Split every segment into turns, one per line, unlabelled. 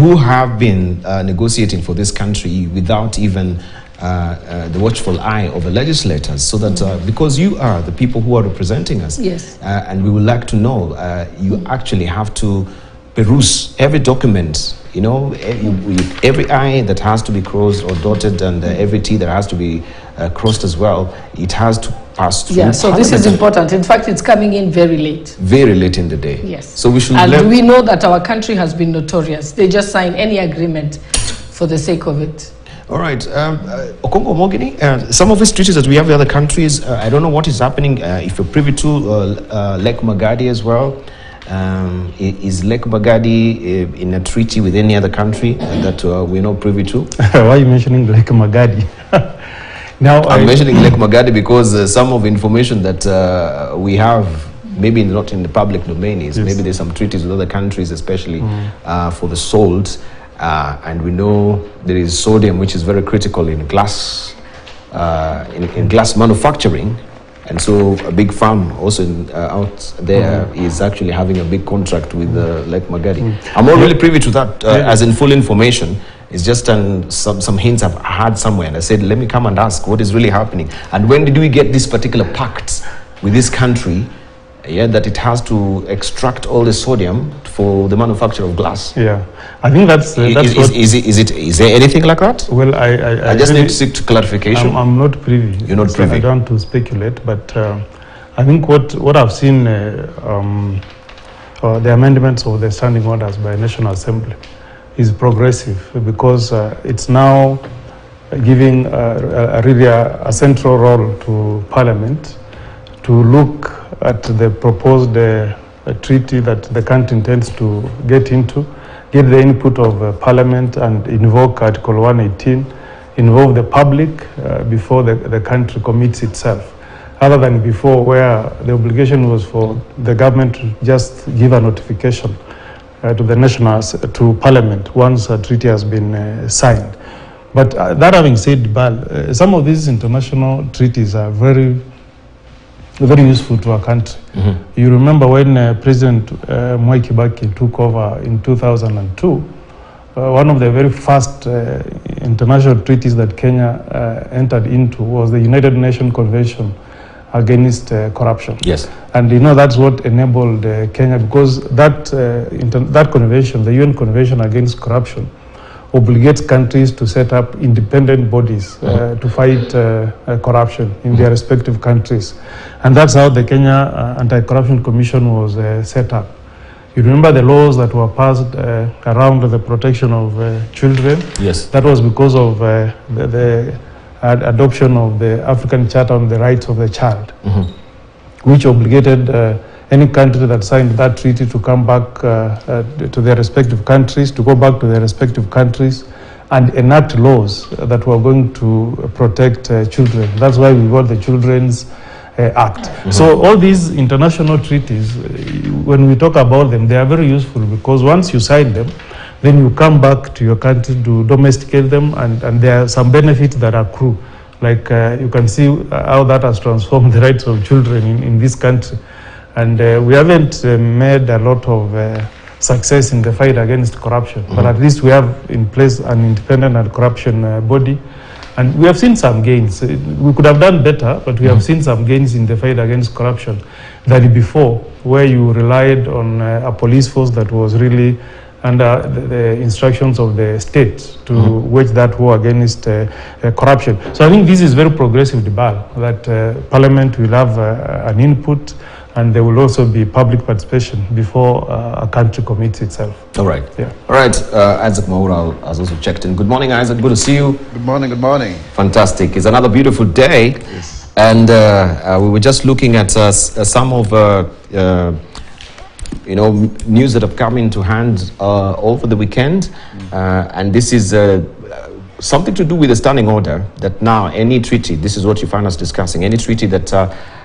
who have been negotiating for this country without even the watchful eye of the legislators, so that because you are the people who are representing us,
yes,
and we would like to know, you actually have to peruse every document, you know, every I that has to be crossed or dotted, and every T that has to be crossed as well, it has to pass through.
Yeah, so this is important. In fact, it's coming in very late. Very
late in the day.
Yes.
So we should.
And we know that our country has been notorious. They just sign any agreement for the sake of it.
All right. Okongo Mogini, some of these treaties that we have with other countries, I don't know what is happening. If you're privy to Lake Magadi as well, is Lake Magadi in a treaty with any other country that we're not privy to?
Why are you mentioning Lake Magadi?
Now, I'm mentioning Lake Magadi because some of the information that we have, maybe not in the public domain, is maybe there's some treaties with other countries, especially for the salt. And we know there is sodium, which is very critical in glass, in glass manufacturing. And so a big farm also out there is actually having a big contract with Lake Magadi. I'm not really privy to that as in full information. It's just some hints I've had somewhere, and I said, let me come and ask what is really happening. And when did we get this particular pact with this country, that it has to extract all the sodium for the manufacture of glass?
Yeah, I think that's
is there anything like that?
Well,
I just really need to seek clarification.
I'm not privy.
You're not privy.
I don't want to speculate, but I think what I've seen, the amendments of the standing orders by National Assembly is progressive, because it's now giving really a central role to Parliament to look at the proposed treaty that the country intends to get into, get the input of Parliament, and invoke Article 118, involve the public before the country commits itself, other than before, where the obligation was for the government to just give a notification to Parliament once a treaty has been signed. But that having said, Bal, some of these international treaties are very useful to our country. You remember when President Mwai Kibaki took over in 2002, one of the very first international treaties that Kenya entered into was the United Nations Convention against corruption.
Yes.
And you know, that's what enabled Kenya, because that convention, the UN Convention Against Corruption, obligates countries to set up independent bodies to fight corruption in their respective countries. And that's how the Kenya Anti-Corruption Commission was set up. You remember the laws that were passed around the protection of children?
Yes.
That was because of the adoption of the African Charter on the Rights of the Child, which obligated any country that signed that treaty to come back to their respective countries, to go back to their respective countries and enact laws that were going to protect children. That's why we got the Children's Act. So all these international treaties, when we talk about them, they are very useful, because once you sign them, then you come back to your country to domesticate them, and there are some benefits that accrue. Like you can see how that has transformed the rights of children in this country. And we haven't made a lot of success in the fight against corruption, but at least we have in place an independent anti-corruption body. And we have seen some gains. We could have done better, but we have seen some gains in the fight against corruption than before, where you relied on a police force that was really under the instructions of the state to wage that war against corruption. So I think this is very progressive debate, that Parliament will have an input, and there will also be public participation before a country commits itself.
All right.
Yeah.
All right. Isaac Maura has also checked in. Good morning, Isaac. Good to see you.
Good morning. Good morning.
Fantastic. It's another beautiful day.
Yes.
And we were just looking at some of news that have come into hand over the weekend, and this is something to do with the standing order, that now any treaty, this is what you find us discussing, any treaty that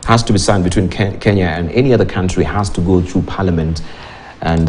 has to be signed between Kenya and any other country has to go through Parliament and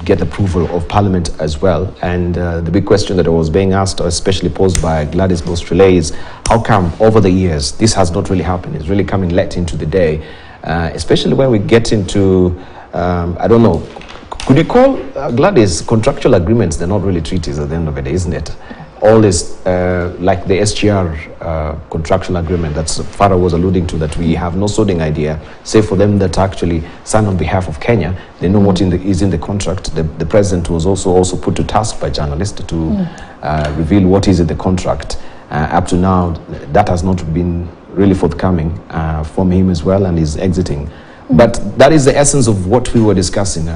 get approval of Parliament as well. And the big question that was being asked, especially posed by Gladys Bostrele, is how come over the years this has not really happened? It's really coming late into the day, especially when we get into I don't know, Could you call, Gladys, contractual agreements, they're not really treaties at the end of it, isn't it? All this, like the SGR contractual agreement that Farah was alluding to, that we have no sorting idea, say for them that actually sign on behalf of Kenya, they know what is in the contract. The president was also put to task by journalists to reveal what is in the contract. Up to now, that has not been really forthcoming from him as well, and he's exiting. But that is the essence of what we were discussing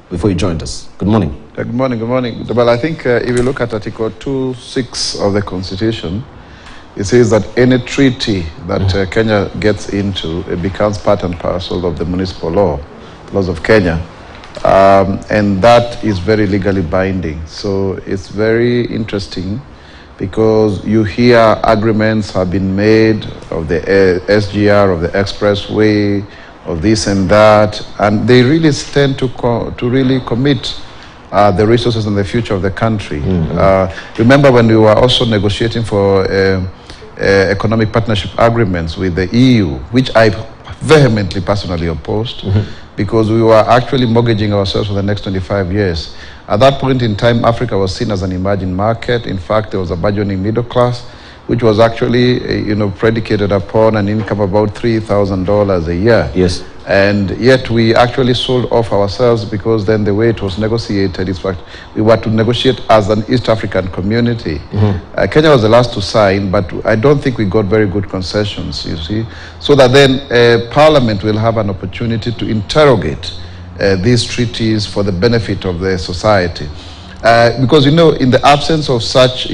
before you joined us. Good morning.
Good morning, good morning. Well, I think if you look at Article 2.6 of the Constitution, it says that any treaty that Kenya gets into, it becomes part and parcel of the municipal laws of Kenya. And that is very legally binding. So it's very interesting because you hear agreements have been made of the SGR, of the expressway, of this and that, and they really tend to really commit the resources and the future of the country. Remember when we were also negotiating for economic partnership agreements with the EU, which I vehemently personally opposed, because we were actually mortgaging ourselves for the next 25 years. At that point in time, Africa was seen as an emerging market. In fact, there was a burgeoning middle class, which was actually, predicated upon an income of about $3,000 a year.
Yes.
And yet we actually sold off ourselves because then the way it was negotiated, in fact, we were to negotiate as an East African community. Kenya was the last to sign, but I don't think we got very good concessions, you see. So that then Parliament will have an opportunity to interrogate these treaties for the benefit of the society. Because, in the absence of such,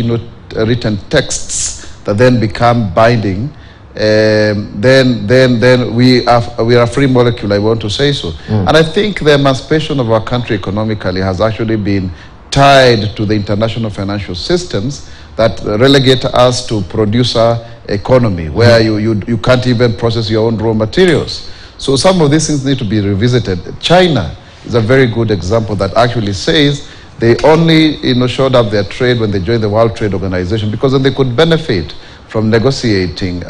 written texts that then become binding, then we are a free molecule, I want to say so. And I think the emancipation of our country economically has actually been tied to the international financial systems that relegate us to producer economy, where you can't even process your own raw materials. So some of these things need to be revisited. China is a very good example that actually says they only showed up their trade when they joined the World Trade Organization, because then they could benefit from negotiating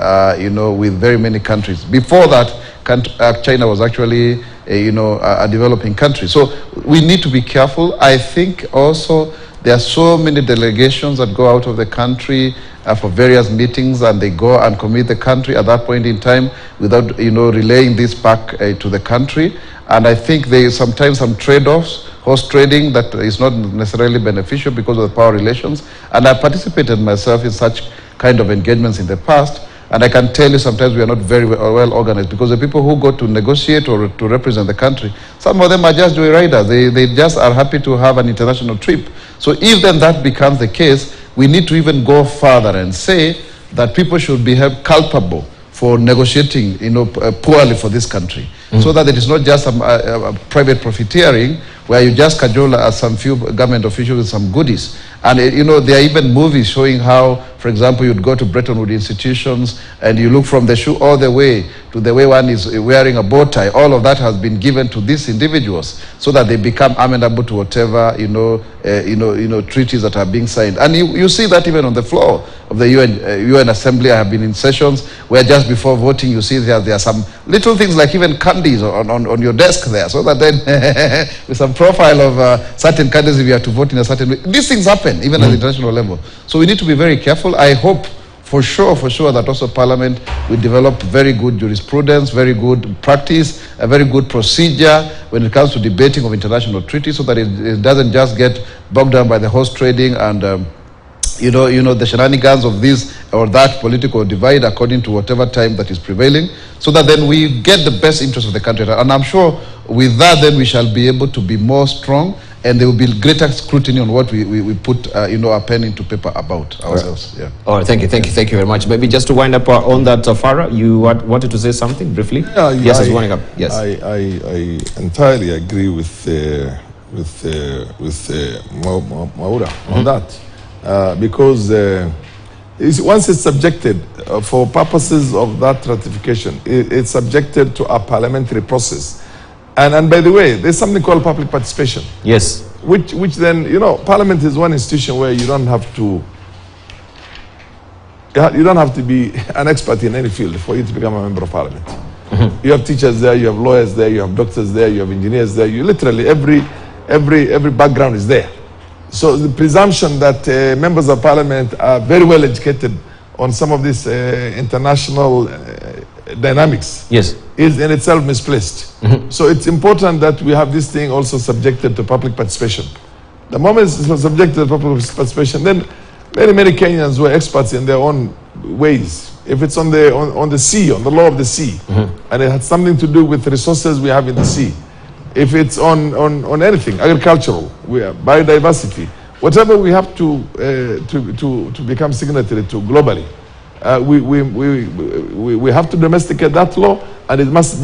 with very many countries. Before that, China was actually a developing country. So we need to be careful. I think also there are so many delegations that go out of the country for various meetings, and they go and commit the country at that point in time without relaying this back to the country. And I think there is sometimes some trade-offs, horse trading, that is not necessarily beneficial because of the power relations. And I participated myself in such kind of engagements in the past, and I can tell you sometimes we are not very well organized, because the people who go to negotiate or to represent the country, some of them are just joyriders. They just are happy to have an international trip. So if then that becomes the case, we need to even go further and say that people should be held culpable for negotiating poorly for this country, so that it is not just a private profiteering where you just cajole some few government officials with some goodies. And there are even movies showing how, for example, you'd go to Bretton Woods institutions and you look from the shoe all the way to the way one is wearing a bow tie. All of that has been given to these individuals so that they become amenable to whatever treaties that are being signed. And you see that even on the floor of the UN Assembly. I have been in sessions where just before voting you see there are some little things like even candies on your desk there, so that then with some profile of certain candidates, if you have to vote in a certain way. These things happen even at the international level. So we need to be very careful. I hope for sure that also Parliament will develop very good jurisprudence, very good practice, a very good procedure when it comes to debating of international treaties, so that it doesn't just get bogged down by the horse trading and the shenanigans of this or that political divide according to whatever time that is prevailing, so that then we get the best interest of the country. And I'm sure with that then we shall be able to be more strong, and there will be greater scrutiny on what we put our pen into paper about ourselves.
All right. Yeah. All right. Thank you very much. Maybe just to wind up on that, Farah, you wanted to say something briefly? Yes, it's winding up. Yes.
I entirely agree with Maura on that, because once it's subjected for purposes of that ratification, it's subjected to a parliamentary process. And by the way, there's something called public participation.
Yes.
Which then, Parliament is one institution where you don't have to be an expert in any field for you to become a member of Parliament. You have teachers there, you have lawyers there, you have doctors there, you have engineers there. You literally, every background is there. So the presumption that members of parliament are very well educated on some of these international dynamics,
yes,
is in itself misplaced. So it's important that we have this thing also subjected to public participation. The moment it's subjected to public participation, then many Kenyans were experts in their own ways. If it's on the sea, on the law of the sea, and it has something to do with the resources we have in the sea, if it's on anything, agricultural, biodiversity, whatever we have to become signatory to globally, we have to domesticate that law, and it must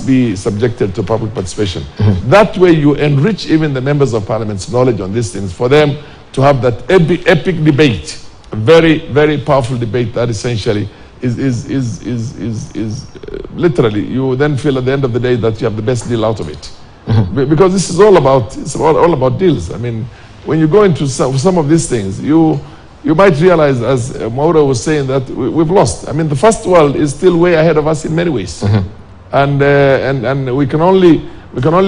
be subjected to public participation. That way you enrich even the members of parliament's knowledge on these things, for them to have that epic debate, a very powerful debate that essentially is literally, you then feel at the end of the day that you have the best deal out of it. Because this is all about deals. I mean, when you go into some of these things, you might realize, as Maura was saying, that we've lost. I mean, the first world is still way ahead of us in many ways, and we can only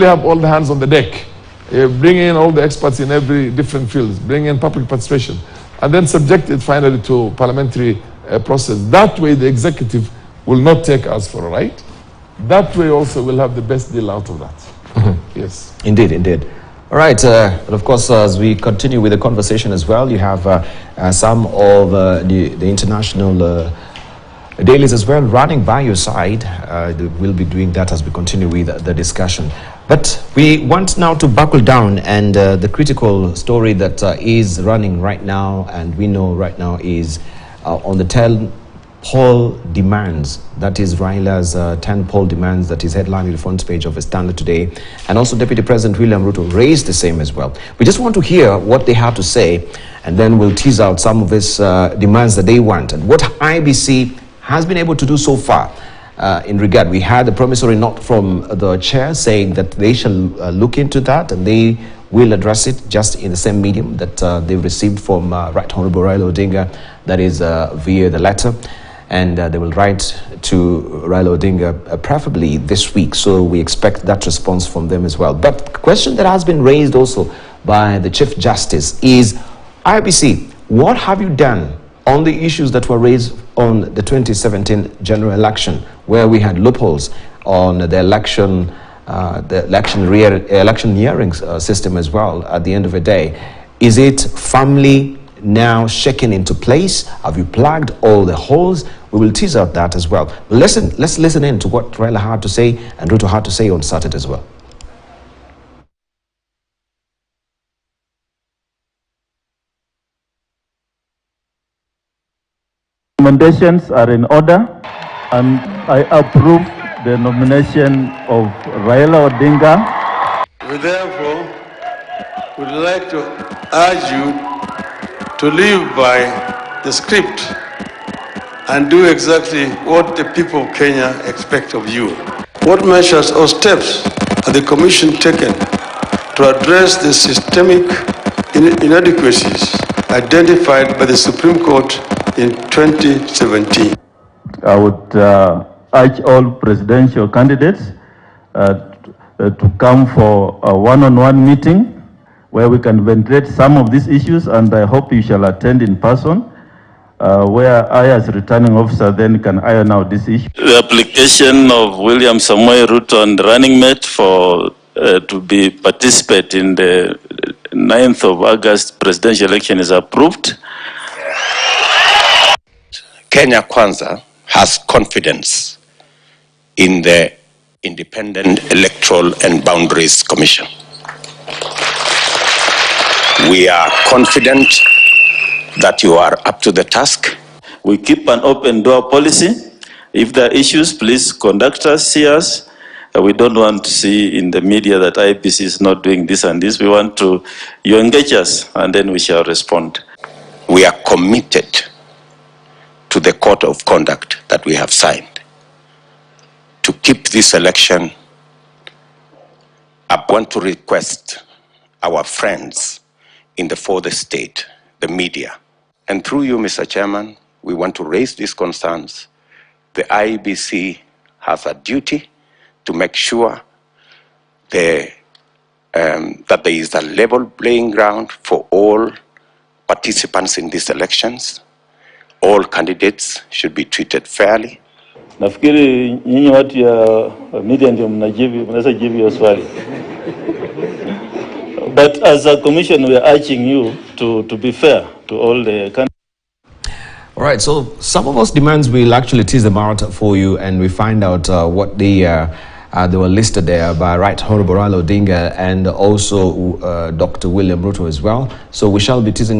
have all the hands on the deck, bring in all the experts in every different fields, bring in public participation, and then subject it finally to parliamentary process. That way, the executive will not take us for a ride. That way, also, we'll have the best deal out of that. Yes,
indeed. All right, but of course, as we continue with the conversation as well, you have some of the international dailies as well running by your side. We'll be doing that as we continue with the discussion. But we want now to buckle down, and the critical story that is running right now, and we know right now, is on the 10 poll demands. That is Raila's 10 poll demands that is headlining the front page of the Standard today. And also Deputy President William Ruto raised the same as well. We just want to hear what they have to say, and then we'll tease out some of his demands that they want and what IBC has been able to do so far. In regard, we had a promissory note from the chair saying that they shall look into that, and they will address it just in the same medium that they've received from Right Honorable Raila Odinga, that is via the letter. And they will write to Raila Odinga preferably this week. So we expect that response from them as well. But the question that has been raised also by the Chief Justice is, IBC, what have you done on the issues that were raised on the 2017 general election, where we had loopholes on the election electioneering system as well at the end of the day? Is it firmly now shaken into place? Have you plugged all the holes? We will tease out that as well. Let's listen in to what Raila had to say and Ruto had to say on Saturday as well.
Recommendations are in order, and I approve the nomination of Raila Odinga.
We therefore would like to urge you to live by the script and do exactly what the people of Kenya expect of you. What measures or steps are the Commission taken to address the systemic inadequacies identified by the Supreme Court in 2017?
I would urge all presidential candidates to come for a one-on-one meeting where we can ventilate some of these issues, and I hope you shall attend in person, where I as returning officer then can iron out this issue.
The application of William Samoei Ruto and running mate for to participate in the 9th of August presidential election is approved.
Kenya Kwanza has confidence in the Independent Electoral and Boundaries Commission. We are confident that you are up to the task.
We keep an open door policy. If there are issues, please contact us, see us. We don't want to see in the media that IBC is not doing this and this. We want you engage us, and then we shall respond.
We are committed to the code of conduct that we have signed to keep this election. I want to request our friends in the fourth estate, the media, and through you, Mr. Chairman, we want to raise these concerns. The IEBC has a duty to make sure the that there is a level playing ground for all participants in these elections. All candidates should be treated fairly.
Nafikiri nyinyi watu ya media ndio mnaweza jibu hiyo swali. But as a commission, we are urging you to be fair to all the candidates.
All right, so some of those demands we'll actually tease them out for you, and we find out what they were listed there by Right Honorable Raila Odinga and also Dr. William Ruto as well. So we shall be teasing